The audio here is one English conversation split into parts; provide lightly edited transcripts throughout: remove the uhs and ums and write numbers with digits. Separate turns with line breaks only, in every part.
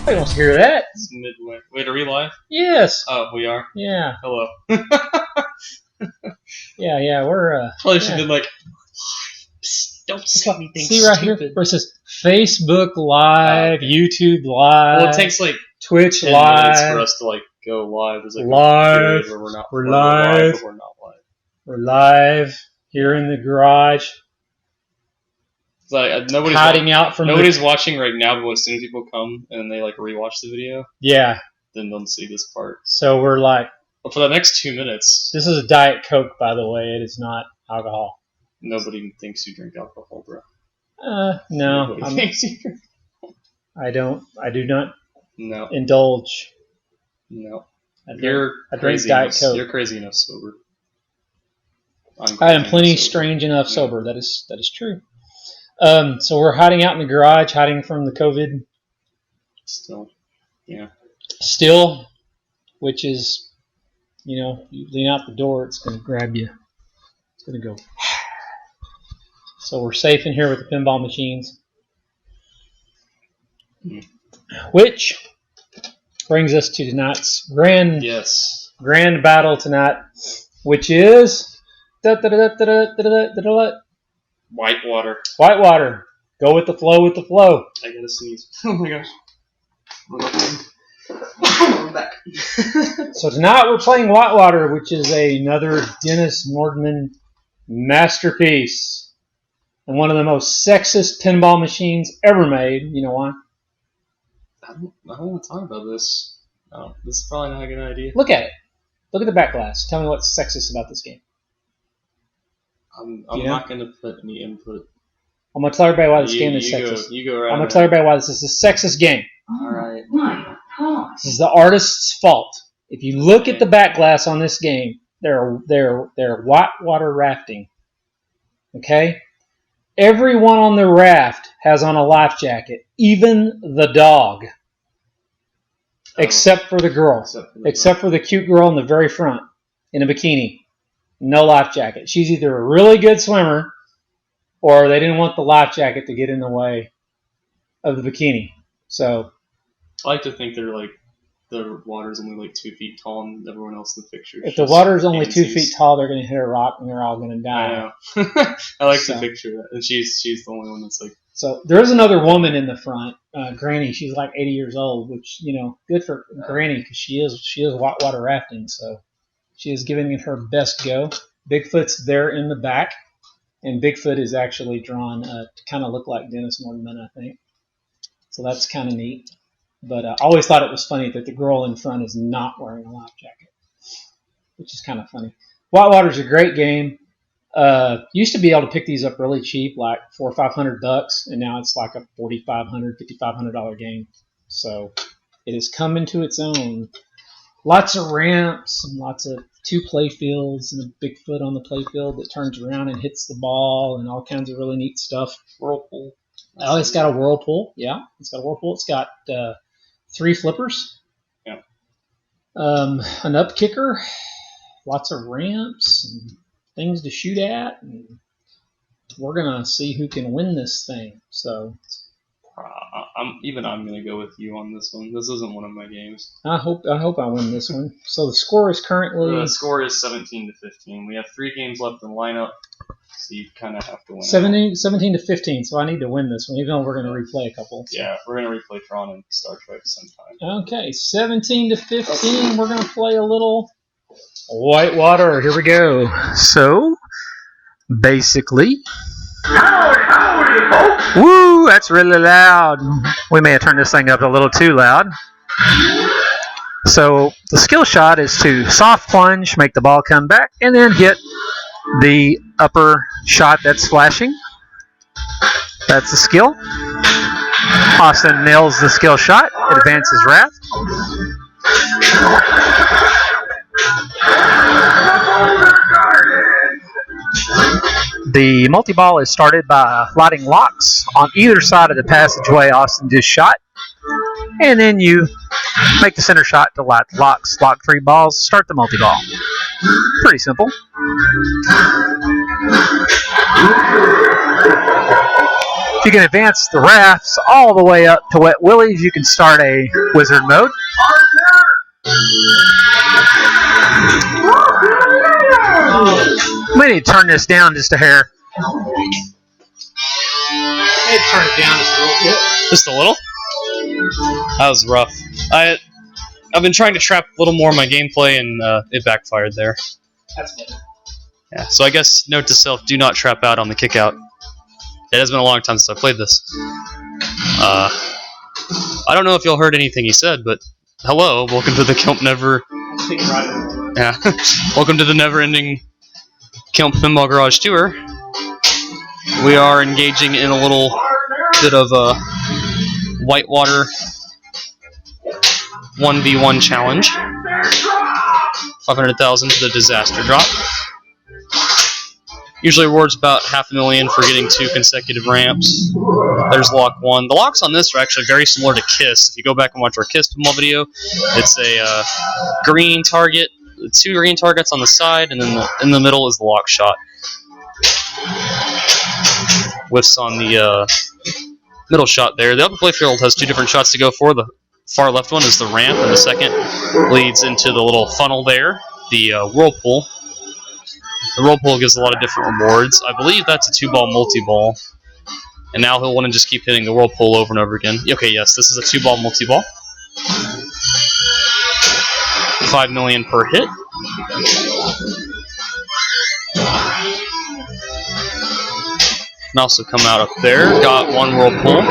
Nobody wants to hear that.
It's midway. Wait, are we live?
Yes.
Oh, we are?
Yeah.
Hello.
Yeah, we're
Probably should have been like, psst, don't say anything
see right
stupid.
here where it says Facebook Live, YouTube Live.
Well, it takes like
Twitch
10
Live
minutes for us to like go live. There's like
live.
a period where we're not
We're
live, but we're not live.
We're live here in the garage.
It's like, nobody's watching right now, but as soon as people come and they like rewatch the video,
yeah,
then they'll see this part.
So we're like,
but for the next 2 minutes,
this is a Diet Coke, by the way. It is not alcohol.
Nobody thinks you drink alcohol, bro.
No,
Nobody thinks you drink.
I do not.
No.
Indulge.
No.
I drink Diet Coke.
You're crazy enough sober.
I am plenty strange enough sober. That is true. So we're hiding out in the garage, hiding from the COVID.
Still, yeah.
Still, which is, you lean out the door, it's going to grab you. It's going to go. So we're safe in here with the pinball machines. Which brings us to tonight's grand battle tonight, which is
Whitewater.
Whitewater. Go with the flow, with the flow.
I gotta sneeze. Oh my gosh. I'm back.
So tonight we're playing Whitewater, which is another Dennis Nordman masterpiece. And one of the most sexist pinball machines ever made. You know why?
I don't want to talk about this. No, this is probably not a good idea.
Look at it. Look at the back glass. Tell me what's sexist about this game.
I'm not going to put any input.
I'm going to tell everybody why this game is sexist.
You go right.
I'm going to tell everybody why this is a sexist game.
All right.
This is the artist's fault. If you look at the back glass on this game, they're whitewater rafting. Okay? Everyone on the raft has on a life jacket, even the dog. Except for the girl. Except for the cute girl in the very front in a bikini. No life jacket. She's either a really good swimmer or they didn't want the life jacket to get in the way of the bikini. So
I like to think they're like the water's only like 2 feet tall and everyone else in the picture.
If the water's only 2 feet tall, they're going to hit a rock and they're all going to die.
I know. I like to picture that. And she's the only one that's like.
So there's another woman in the front, Granny. She's like 80 years old, which, good for Granny because she is whitewater rafting. So she is giving it her best go. Bigfoot's there in the back, and Bigfoot is actually drawn to kind of look like Dennis Nordman, I think. So that's kind of neat. But I always thought it was funny that the girl in front is not wearing a life jacket, which is kind of funny. Whitewater's a great game. Used to be able to pick these up really cheap, like $400 or $500, and now it's like a $4,500, $5,500 game. So it has come into its own. Lots of ramps and lots of 2 play fields and a Bigfoot on the play field that turns around and hits the ball and all kinds of really neat stuff.
Whirlpool.
Oh, it's got a whirlpool. Yeah, it's got a whirlpool. It's got 3 flippers.
Yeah.
An up kicker. Lots of ramps and things to shoot at. And we're going to see who can win this thing. So
I'm going to go with you on this one. This isn't one of my games.
I hope I win this one. So the score is currently...
The score is 17-15. We have 3 games left in the lineup, so you kind of have to win.
17-15, so I need to win this one, even though we're going to replay a couple. So.
Yeah, we're going to replay Tron and Star Trek sometime.
Okay, 17-15. We're going to play a little Whitewater. Here we go. So, basically...
Howdy, folks!
Woo, that's really loud. We may have turned this thing up a little too loud. So the skill shot is to soft plunge, make the ball come back, and then hit the upper shot that's flashing. That's the skill. Austin nails the skill shot, advances raft. The multi-ball is started by lighting locks on either side of the passageway Austin just shot. And then you make the center shot to light the locks. Lock 3 balls, start the multi-ball. Pretty simple. you can advance the rafts all the way up to Wet Willie's, you can start a wizard mode. We need to turn this down just a hair. Maybe turn it down just a little bit.
Just a little? That was rough. I've been trying to trap a little more of my gameplay, and it backfired there.
That's better.
Yeah, so I guess note to self, do not trap out on the kick out. It has been a long time since I played this. I don't know if y'all heard anything he said, but hello, welcome to the Kelp Never... Yeah, welcome to the never-ending Kelp Pinball Garage Tour. We are engaging in a little bit of a Whitewater 1v1 challenge. 500,000 for the disaster drop. Usually rewards about $500,000 for getting 2 consecutive ramps. There's lock 1. The locks on this are actually very similar to Kiss. If you go back and watch our Kiss pinball video, it's a green target, 2 green targets on the side, and then in the middle is the lock shot. Whiffs on the middle shot there. The upper playfield has 2 different shots to go for. The far left one is the ramp, and the second leads into the little funnel there, the whirlpool. The whirlpool gives a lot of different rewards. I believe that's a 2-ball multi-ball. And now he'll want to just keep hitting the whirlpool over and over again. Okay, yes, this is a 2-ball multi-ball. $5 million per hit. Can also come out up there. Got 1 whirlpool.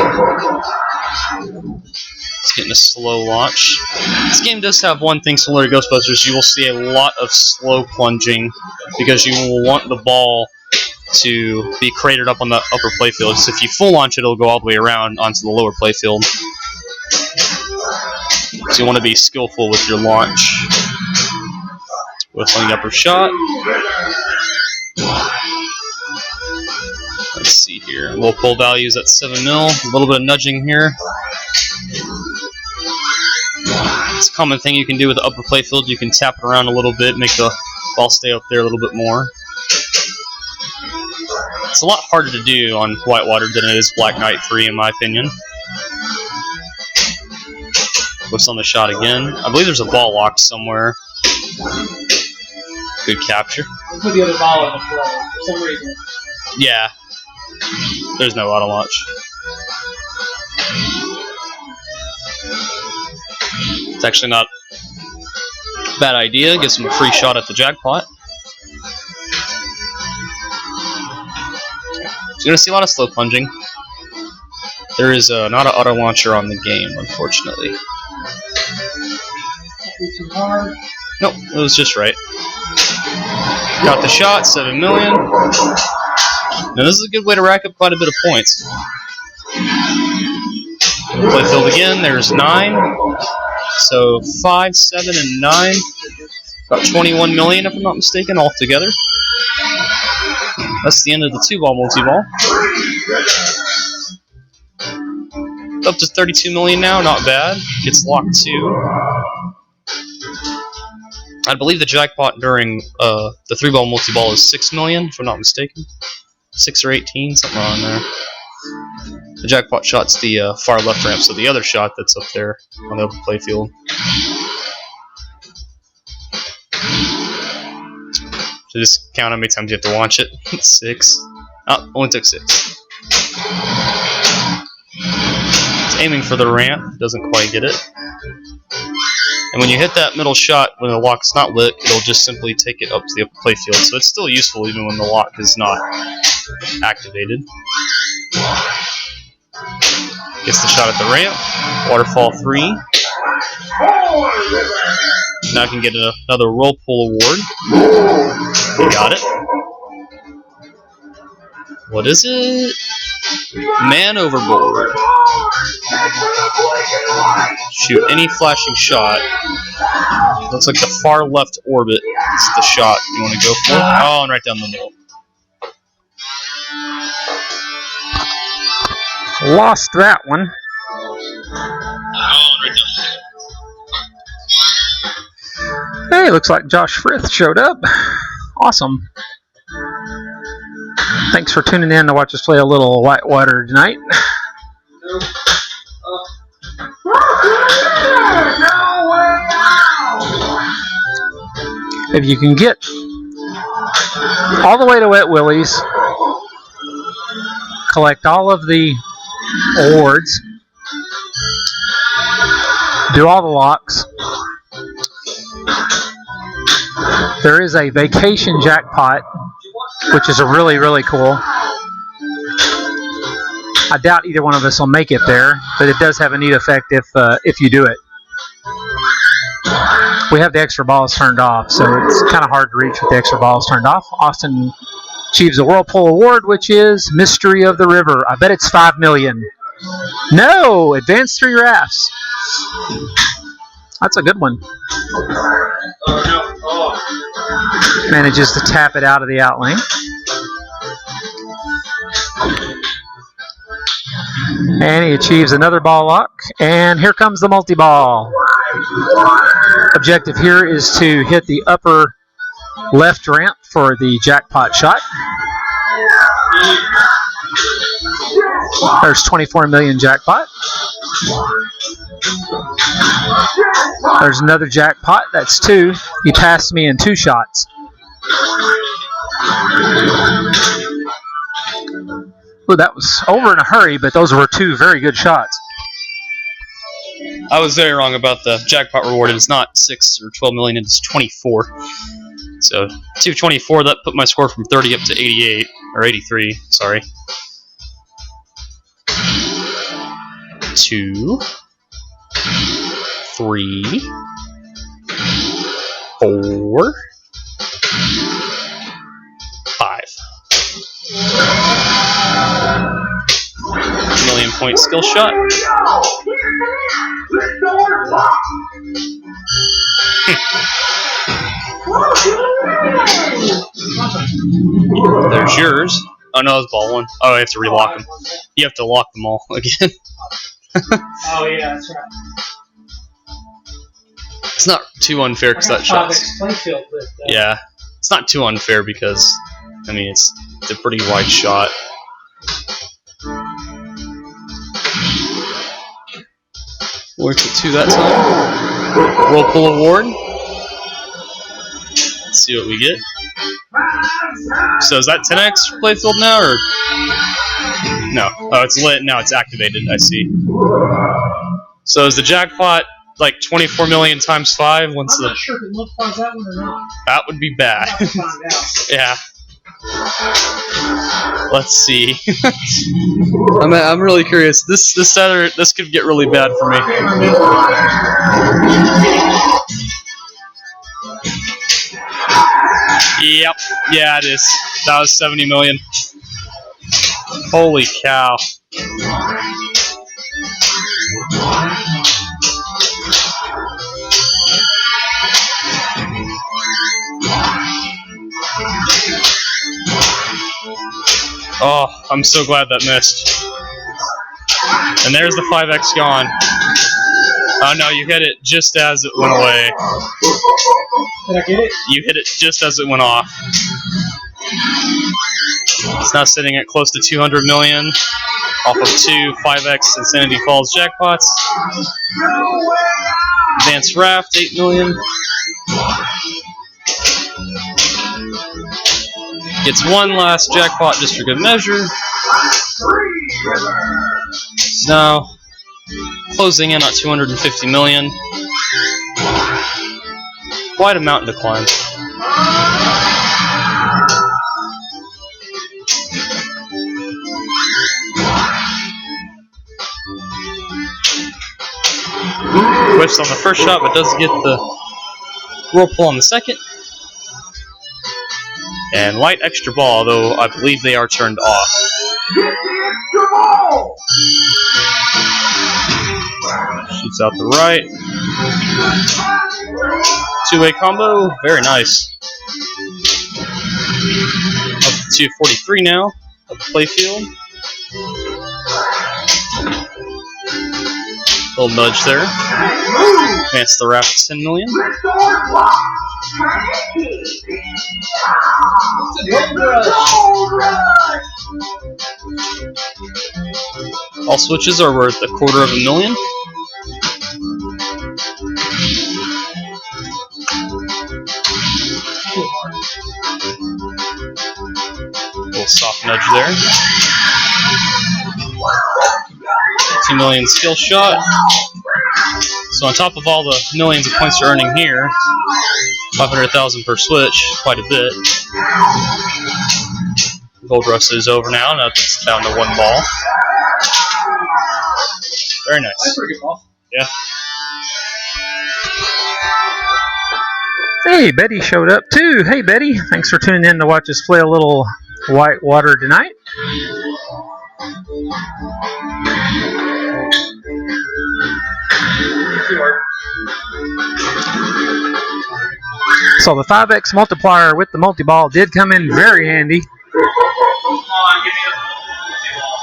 It's getting a slow launch. This game does have one thing similar to Ghostbusters. You will see a lot of slow plunging because you will want the ball to be cratered up on the upper playfield. So if you full launch it, it'll go all the way around onto the lower playfield. So you want to be skillful with your launch. Whistling upper shot. Let's see here. Low pull values at 7 mil. A little bit of nudging here. It's a common thing you can do with the upper playfield. You can tap it around a little bit, make the ball stay up there a little bit more. It's a lot harder to do on Whitewater than it is Black Knight 3, in my opinion. Whips on the shot again. I believe there's a ball locked somewhere. Good capture.
Put the other ball in the play for some reason.
Yeah. There's no auto launch. It's actually not a bad idea. Gives him a free shot at the jackpot. So you're going to see a lot of slow plunging. There is not an auto launcher on the game, unfortunately.
Too hard.
Nope, it was just right. Got the shot, 7 million. Now this is a good way to rack up quite a bit of points. Playfield again, there's 9. So 5, 7, and 9. About 21 million, if I'm not mistaken, altogether. That's the end of the 2-ball multi-ball. Up to 32 million now, not bad. Gets locked 2. I believe the jackpot during the 3-ball multi-ball is 6 million, if I'm not mistaken. 6 or 18, something around there. The jackpot shot's the far left ramp, so the other shot that's up there on the open playfield. So just count how many times you have to launch it. 6. Oh, only took 6. It's aiming for the ramp, doesn't quite get it. And when you hit that middle shot, when the lock is not lit, it'll just simply take it up to the upper playfield. So it's still useful even when the lock is not activated. Gets the shot at the ramp. Waterfall 3. Now I can get another whirlpool award. Got it. What is it? Man overboard. Shoot any flashing shot. Looks like the far left orbit is the shot you want to go for. Oh, and right down the middle.
Lost that one. Hey, looks like Josh Frith showed up. Awesome. Thanks for tuning in to watch us play a little Whitewater tonight. If you can get all the way to Wet Willie's, collect all of the awards, do all the locks. There is a vacation jackpot, which is a really, really cool. I doubt either one of us will make it there, but it does have a neat effect if you do it. We have the extra balls turned off, so it's kind of hard to reach with the extra balls turned off. Austin achieves a Whirlpool Award, which is Mystery of the River. I bet it's $5 million. No! Advance 3 rafts. That's a good one. Manages to tap it out of the outlane. And he achieves another ball lock. And here comes the multi-ball. Objective here is to hit the upper left ramp for the jackpot shot. There's 24 million jackpot. There's another jackpot. That's 2. He passed me in 2 shots. Well, that was over in a hurry, but those were 2 very good shots.
I was very wrong about the jackpot reward. It's not 6 or 12 million, it's 24. So 224, that put my score from 30 up to 88, or 83, sorry. 2, 3, 4, 5. $1,000,000 skill shot. There's yours. Oh no, it's ball 1. Oh, I have to relock them. You have to lock them all again.
Oh yeah, that's right.
It's not too unfair because that shot's... Yeah, it's not too unfair because, I mean, it's a pretty wide shot. Worked it 2 that time. Whirlpool Award. Let's see what we get. So is that 10x playfield now, or no? Oh, it's lit now. It's activated. I see. So is the jackpot like 24 million times 5? Once
I'm not sure if it looks like that one or not.
That would be bad.
I'll find out.
Yeah. Let's see. I'm really curious. This Saturday, this could get really bad for me. Yep. Yeah, it is. That was 70 million. Holy cow. Oh, I'm so glad that missed. And there's the 5x gone. Oh no, you hit it just as it went away.
Did I get it?
You hit it just as it went off. It's now sitting at close to 200 million off of 2 5x Insanity Falls jackpots. Advanced Raft, 8 million. Gets 1 last jackpot just for good measure. Now, closing in at 250 million. Quite a mountain to climb. Whiffs on the first shot, but does get the whirlpool on the second. And light extra ball, though I believe they are turned off. Shoots out the right. 2-way combo, very nice. Up to 243 now of the playfield. Little nudge there. Advance the raft to 10 million. All switches are worth $250,000. Little soft nudge there. 2 million skill shot. So on top of all the millions of points you're earning here, 500,000 per switch, quite a bit. Gold rush is over now. Now it's down to 1 ball. Very nice.
That's a pretty good ball.
Yeah.
Hey, Betty showed up too. Hey, Betty. Thanks for tuning in to watch us play a little Whitewater tonight. So the 5x multiplier with the multi-ball did come in very handy.
Come on, give me a multi-ball.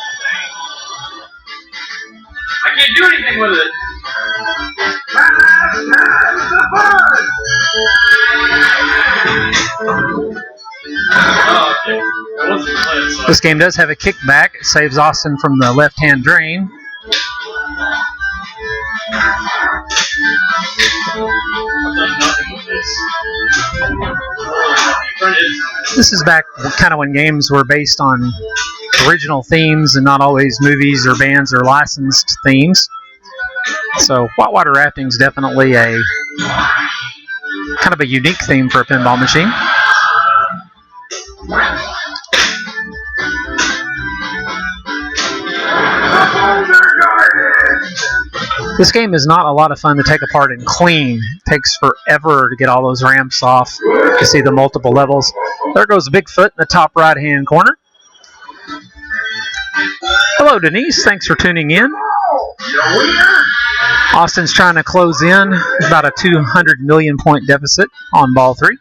I can't do anything with it. Oh, okay. That wasn't playing, so.
This game does have a kickback. It saves Austin from the left-hand drain.
I've done nothing with this.
This is back kind of when games were based on original themes and not always movies or bands or licensed themes. So Whitewater rafting is definitely a kind of a unique theme for a pinball machine. This game is not a lot of fun to take apart and clean. It takes forever to get all those ramps off. You see the multiple levels. There goes Bigfoot in the top right-hand corner. Hello, Denise. Thanks for tuning in. Austin's trying to close in about a 200 million point deficit on ball 3.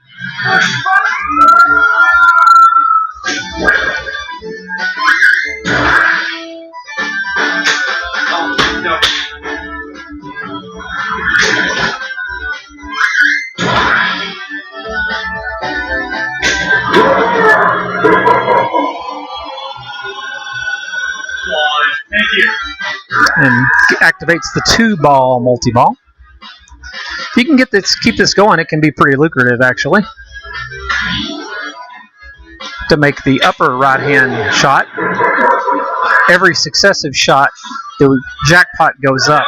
Thank you.
And activates the 2-ball multi-ball. If you can get this, keep this going, it can be pretty lucrative actually. To make the upper right-hand shot, every successive shot, the jackpot goes up.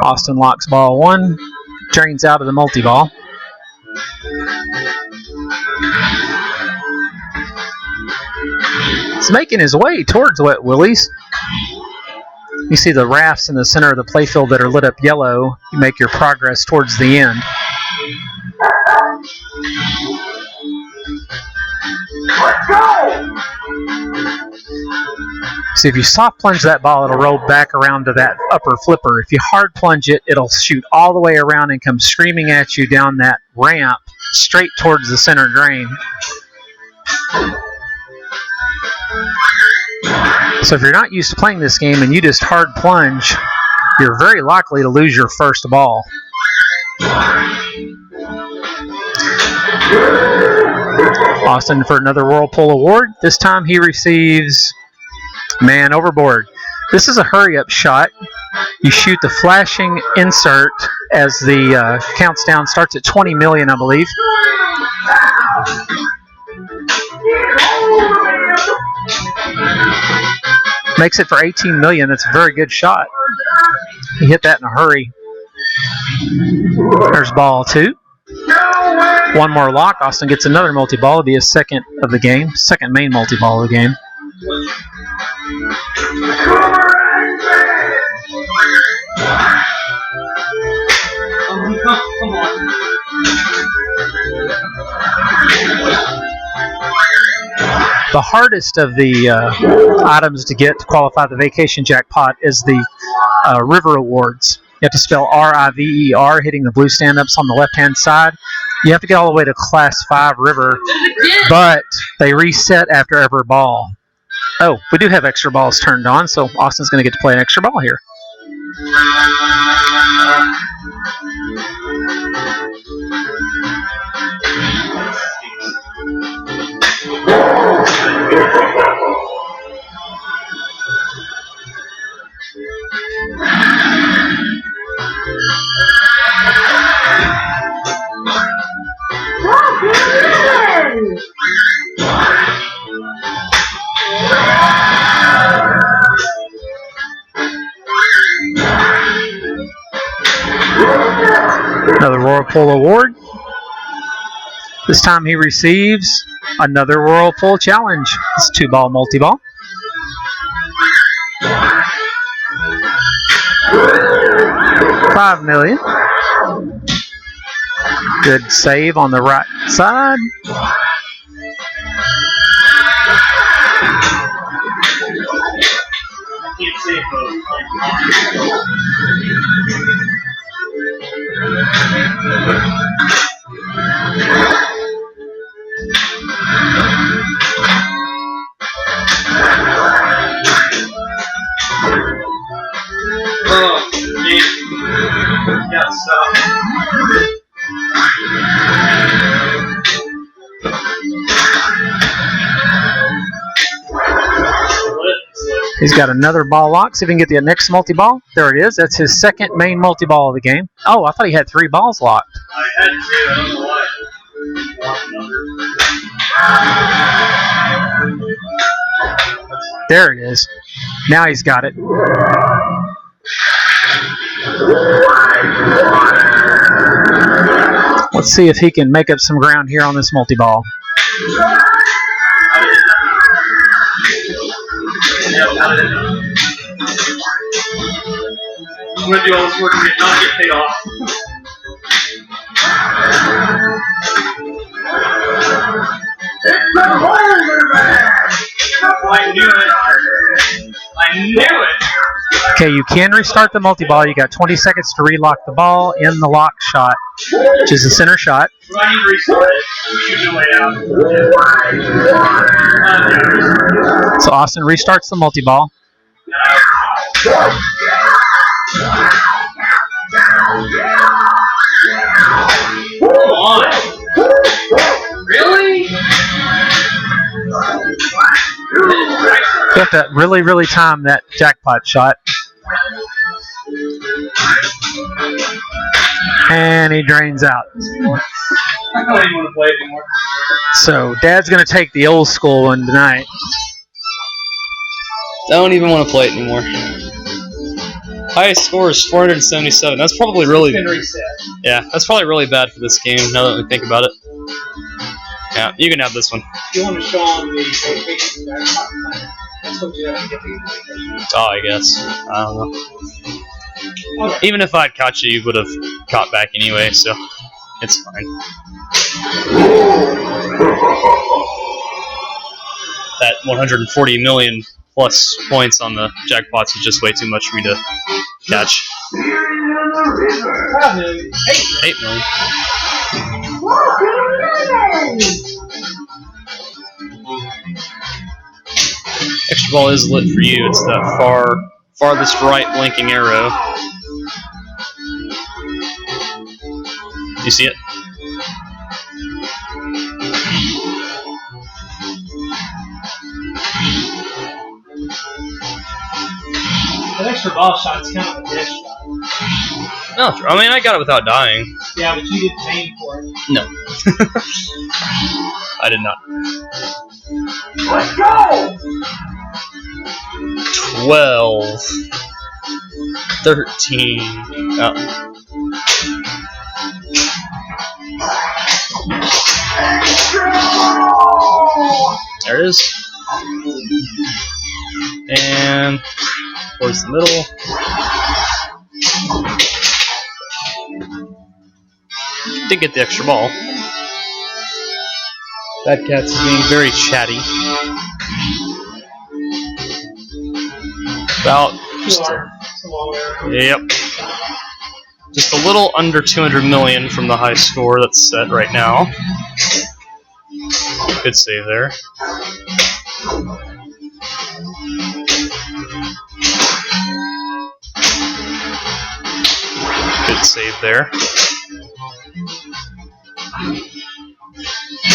Austin locks ball 1, drains out of the multi-ball. It's making his way towards Wet Willie's. You see the rafts in the center of the playfield that are lit up yellow. You make your progress towards the end.
Let's go!
See, if you soft plunge that ball, it'll roll back around to that upper flipper. If you hard plunge it, it'll shoot all the way around and come screaming at you down that ramp straight towards the center drain. So if you're not used to playing this game and you just hard plunge, you're very likely to lose your first ball. Austin for another Whirlpool Award. This time he receives Man Overboard. This is a hurry-up shot. You shoot the flashing insert as the counts down. Starts at 20 million, I believe. Makes it for 18 million. That's a very good shot. He hit that in a hurry. There's ball 2. One more lock. Austin gets another multi-ball. It'll be his second of the game. Second main multi-ball of the game.
Come on.
The hardest of the items to get to qualify the vacation jackpot is the River Awards. You have to spell R-I-V-E-R, hitting the blue stand-ups on the left-hand side. You have to get all the way to Class 5 river, but they reset after every ball. Oh, we do have extra balls turned on, so Austin's going to get to play an extra ball here. Another Whirlpool award. This time he receives another Whirlpool challenge. It's 2-ball multi-ball. $5 million. Good save on the right side. He's got another ball lock. See if he can get the next multi-ball. There it is. That's his second main multi-ball of the game. Oh, I thought he had 3 balls locked.
I had 2. I don't know why.
There it is. Now he's got it. Let's see if he can make up some ground here on this multi-ball.
I'm going to do all this work and not get paid off. I knew it. I knew it.
Okay, you can restart the multi-ball. You got 20 seconds to relock the ball in the lock shot, which is the center shot.
Do I need to restart it? Shoot the way out.
So Austin restarts the multi-ball.
Come on. Really?
You have to really, really time that jackpot shot. And he drains out.
I don't even want to play it anymore.
So Dad's going to take the old school one tonight.
Don't even want to play it anymore. Highest score is 477. That's probably really.
It's been reset.
Yeah, that's probably really bad for this game. Now that we think about it. Yeah, you can have this one.
You want to show them the vacation jackpot plan? That's what you have to get the
Oh, I guess. I don't know.
Okay.
Even if I'd caught you, you would have caught back anyway, so it's fine. That 140 million plus points on the jackpots is just way too much for me to catch.
5 million.
8 million. Extra ball is lit for you. It's that farthest right blinking arrow. Do you see it?
That extra ball shot's kind of a dish shot.
No, I mean I got it without dying.
Yeah, but you didn't aim for it.
No. I did not.
Let's go!
12. 13. Oh. There it is. And towards the middle. Did get the extra ball. That cat's being very chatty. About. Yep. Just a little under 200 million from the high score that's set right now. Good save there. Good save there.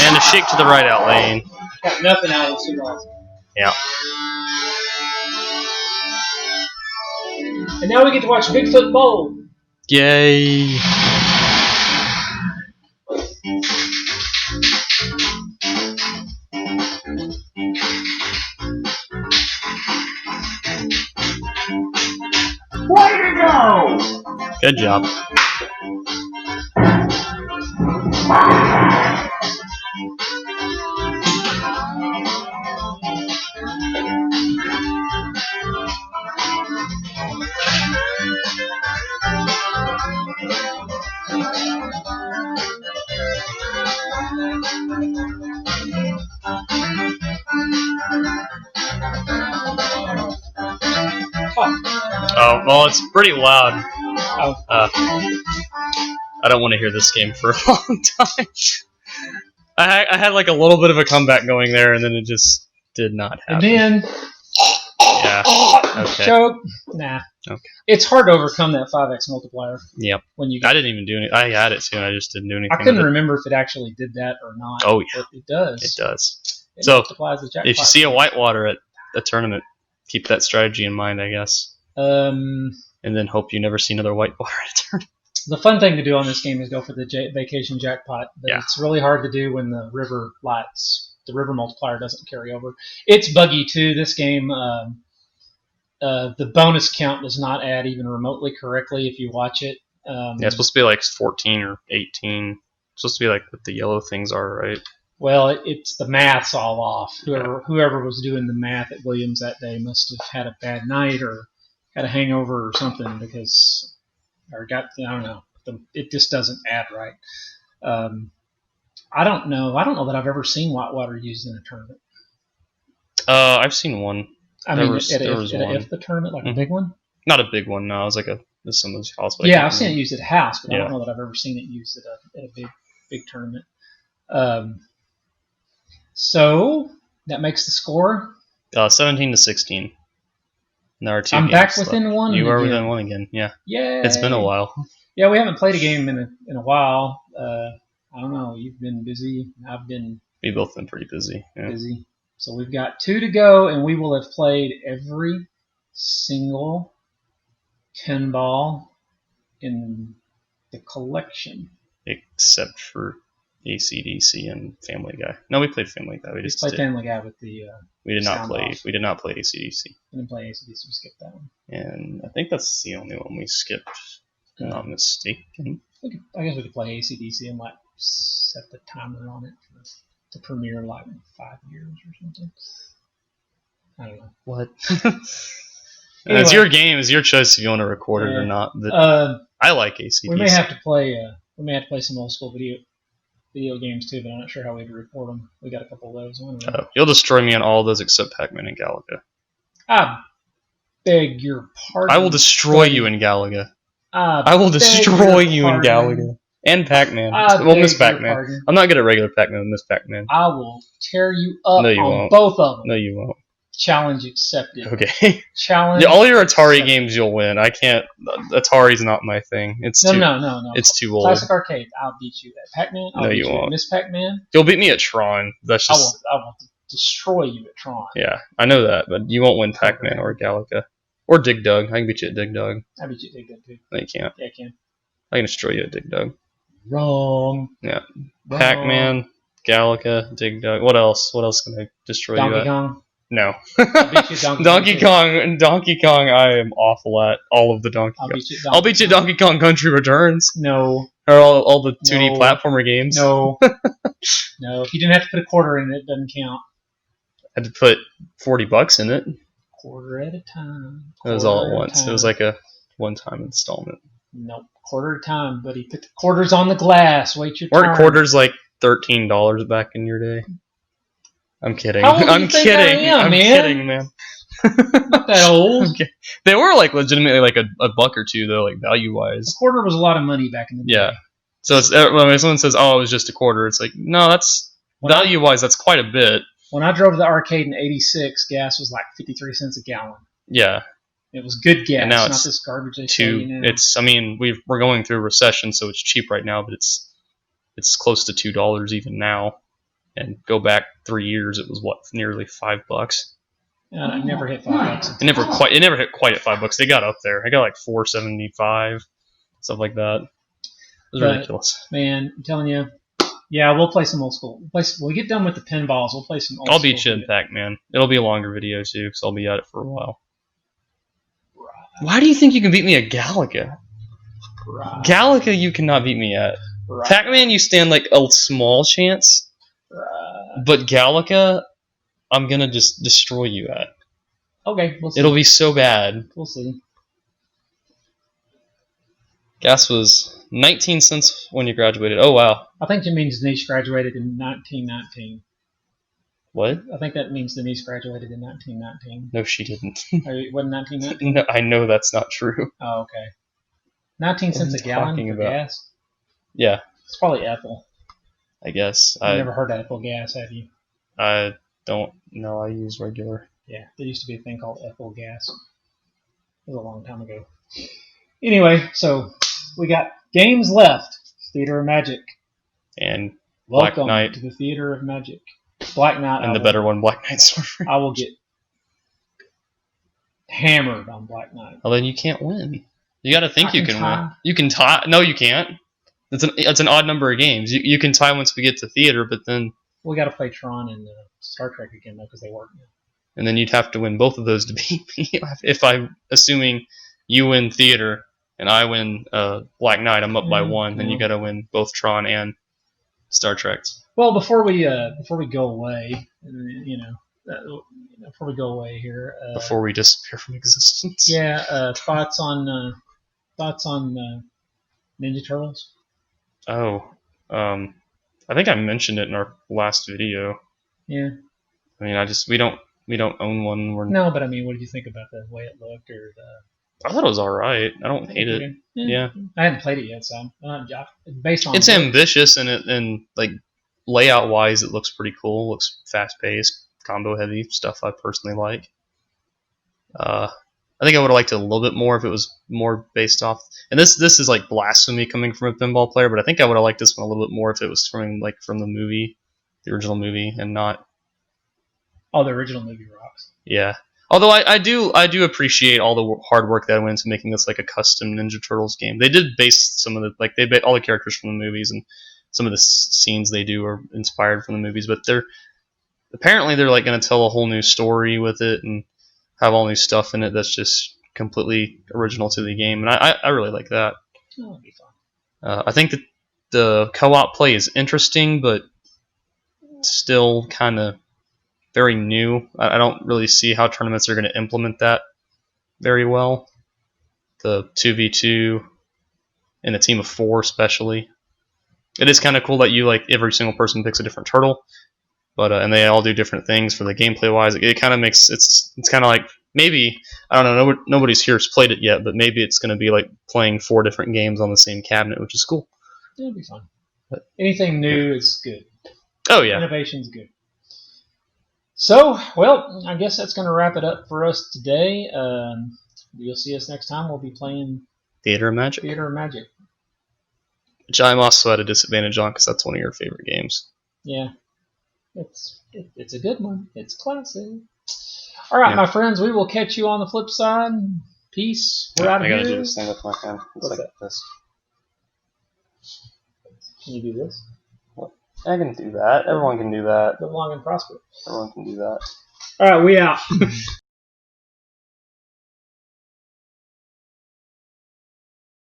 And a shake to the right out lane.
Got nothing out of the super.
Yeah.
And now we get to watch Bigfoot bowl.
Yay.
Way to go!
Good job. Oh, well, it's pretty loud. I don't want to hear this game for a long time. I had like a little bit of a comeback going there, and then it just did not happen.
And then...
Yeah. Okay.
Choke. Nah.
Okay.
It's hard to overcome that 5x multiplier.
Yep.
When you
I didn't even do anything. I had it too, and I just didn't do anything.
I couldn't remember if it actually did that or not.
Oh, yeah.
But it does.
It does.
It
So,
multiplies the jackpot.
if you see a Whitewater at a tournament, keep that strategy in mind, I guess.
Um...
And then hope you never see another Whitewater at a tournament.
The fun thing to do on this game is go for the vacation jackpot, but
Yeah.
it's really hard to do when the river river multiplier doesn't carry over. It's buggy too. This game, the bonus count does not add even remotely correctly if you watch it.
Yeah, it's supposed to be like 14 or 18. It's supposed to be like what the yellow things are, right?
Well, it's the math's all off. Whoever was doing the math at Williams that day must have had a bad night or had a hangover or something because, I don't know. It just doesn't add right. I don't know that I've ever seen Whitewater used in a tournament.
I've seen one.
I mean, at the tournament, like a big one?
Not a big one, no. It was like someone's house.
Yeah, I've seen it used at a house, but
Yeah.
I don't know that I've ever seen it used at a big tournament. So that makes the score
17 to 16. There are two
I'm
games
back
left.
within one.
You are
again.
within one again, yeah.
Yay!
It's been a while.
Yeah, we haven't played a game in a while. I don't know. You've been busy. I've been
We've both been pretty busy. Yeah.
busy. So we've got 2 to go, and we will have played every single pinball in the collection.
Except for AC/DC and Family Guy. No, we played Family Guy. We just
played
did.
Family Guy with the.
We did not
sound
play.
off.
We did not play AC/DC.
We didn't play ACDC. We skipped that one.
And I think that's the only one we skipped. If I'm not mistaken.
I guess we could play ACDC and like set the timer on it to premiere like in 5 years or something. I don't know.
What?
Anyway.
It's your game. It's your choice if you want to record it or not. But I like AC/DC.
We may have to play. We may have to play some old school video games too, but I'm not sure how we'd record them. We got a couple of those. I don't know.
You'll destroy me on all of those except Pac-Man and Galaga.
I beg your pardon.
I will destroy you in Galaga.
I
will destroy you in Galaga. And Pac-Man. Well, Miss Pac-Man. I'm not good at regular Pac-Man, Miss Pac-Man.
I will tear you up
No, you
on
won't.
both of them.
No, you won't.
Challenge accepted.
Okay.
Challenge.
All your Atari
accepted.
games you'll win. I can't. Atari's not my thing. It's too.
No.
It's too old.
Classic arcade. I'll beat you at Pac-Man. I'll
No,
beat
you
you
won't.
at Miss Pac-Man.
You'll beat me at Tron. That's just.
I will destroy you at Tron.
Yeah, I know that, but you won't win Pac-Man or Galaga. Or Dig Dug. I can beat you at Dig Dug.
I beat you at Dig Dug too.
No, you can't.
Yeah, I can.
I can destroy you at Dig Dug.
Wrong.
Yeah.
Wrong.
Pac-Man, Galaga, Dig Dug. What else? What else can I destroy you
Donkey
at?
Kong.
No.
I'll beat you at
Donkey Kong. Donkey Kong. I am awful at all of the Donkey
I'll
Kong.
beat you at
I'll beat you at Donkey Kong Country Returns.
No.
Or all the 2D
No.
platformer games.
No. No. If you didn't have to put a quarter in it, it doesn't count.
I had to put $40 in it.
Quarter at a time.
It was all at
Quarter a
once. It
time.
was like a one-time installment.
Nope. Quarter at a time, buddy. Put the quarters on the glass. Wait your
Weren't
turn.
quarters like $13 back in your day? I'm kidding.
How old do you
I'm
think
kidding.
I am,
I'm
man?
kidding, man.
Not that old.
Okay. They were like legitimately like a buck or two though, like value wise.
A quarter was a lot of money back in the day.
Yeah. So it's when someone says, "Oh, it was just a quarter," it's like, no, that's value wise, that's quite a bit.
When I drove to the arcade in '86, gas was like 53 cents a gallon.
Yeah.
It was good gas,
And now
not
it's
this garbage they sell you now.
It's. I mean, we're going through a recession, so it's cheap right now, but it's close to $2 even now. And go back 3 years, it was what, nearly $5.
I never hit $5.
It never hit quite at $5. They got up there. I got like $4.75, stuff like that. It was ridiculous.
Man, I'm telling you, yeah, we'll play some old school. When we get done with the pinballs, we'll play some old school.
I'll beat you in Pac-Man. It'll be a longer video too, because I'll be at it for a while.
Right.
Why do you think you can beat me at Galaga?
Right.
Galaga, you cannot beat me at.
Right.
Pac-Man, you stand like a small chance.
Right.
But Galaga, I'm gonna just destroy you at.
Okay, we'll see.
It'll be so bad.
We'll see.
Gas was 19 cents when you graduated. Oh wow.
I think it means Denise graduated in 1919.
What?
I think that means Denise graduated in 1919.
No, she didn't.
It wasn't 1919?
No, I know that's not true.
Oh, okay. 19 cents a gallon for gas?
Yeah.
It's probably Ethel.
I guess.
You've never heard of Ethel gas, have you?
I don't know. I use regular.
Yeah, there used to be a thing called Ethel gas. It was a long time ago. Anyway, so we got games left. Theater of Magic.
And Black
Welcome
Knight.
to the Theater of Magic. Black Knight.
And the better one, Black Knight Sorcery.
I will get hammered on Black Knight.
Well, then you can't win. You got to think you can win. You can tie. No, you can't. It's an odd number of games. You can tie once we get to theater, but then
we got to play Tron and Star Trek again though because they work now.
And then you'd have to win both of those to beat me. If I'm assuming you win theater and I win Black Knight, I'm up by one. Then you got to win both Tron and Star Trek.
Well, before we go away, before we go away here,
before we disappear from existence.
Yeah. Thoughts on Ninja Turtles?
Oh, I think I mentioned it in our last video.
Yeah.
I mean, we don't own one.
No, but I mean, what did you think about the way it looked, or
I thought it was all right. I don't hate it. Yeah.
I haven't played it yet, so I'm based on.
It's ambitious and like layout wise, it looks pretty cool. Looks fast paced, combo heavy stuff I personally like. I think I would have liked it a little bit more if it was more based off. And this is like blasphemy coming from a pinball player, but I think I would have liked this one a little bit more if it was from the movie, the original movie, and not.
Oh, the original movie rocks.
Yeah. Although I do appreciate all the hard work that went into making this like a custom Ninja Turtles game. They did base some of the all the characters from the movies, and some of the scenes they do are inspired from the movies. But they're like going to tell a whole new story with it and have all new stuff in it that's just completely original to the game, and I really like that.
That'll be fun.
I think that the co-op play is interesting, but still kind of very new. I don't really see how tournaments are going to implement that very well. The 2v2 and a team of 4 especially. It is kind of cool that you like every single person picks a different turtle, but and they all do different things for the gameplay wise. It kind of makes it's kind of like maybe I don't know. Nobody's here has played it yet, but maybe it's going to be like playing 4 different games on the same cabinet, which is cool.
It'll be fun. But anything new is good.
Oh yeah,
innovation's good. So, well, I guess that's going to wrap it up for us today. You'll see us next time. We'll be playing
Theater of Magic. Which I'm also at a disadvantage on because that's one of your favorite games.
Yeah, it's a good one. It's classic. All right, my friends, we will catch you on the flip side. Peace. We're out of here.
I gotta do this thing with my hand. It's like this.
Can you do this?
What? I can do that. Everyone can do that.
Live long and prosper.
Everyone can do that.
All right, we out.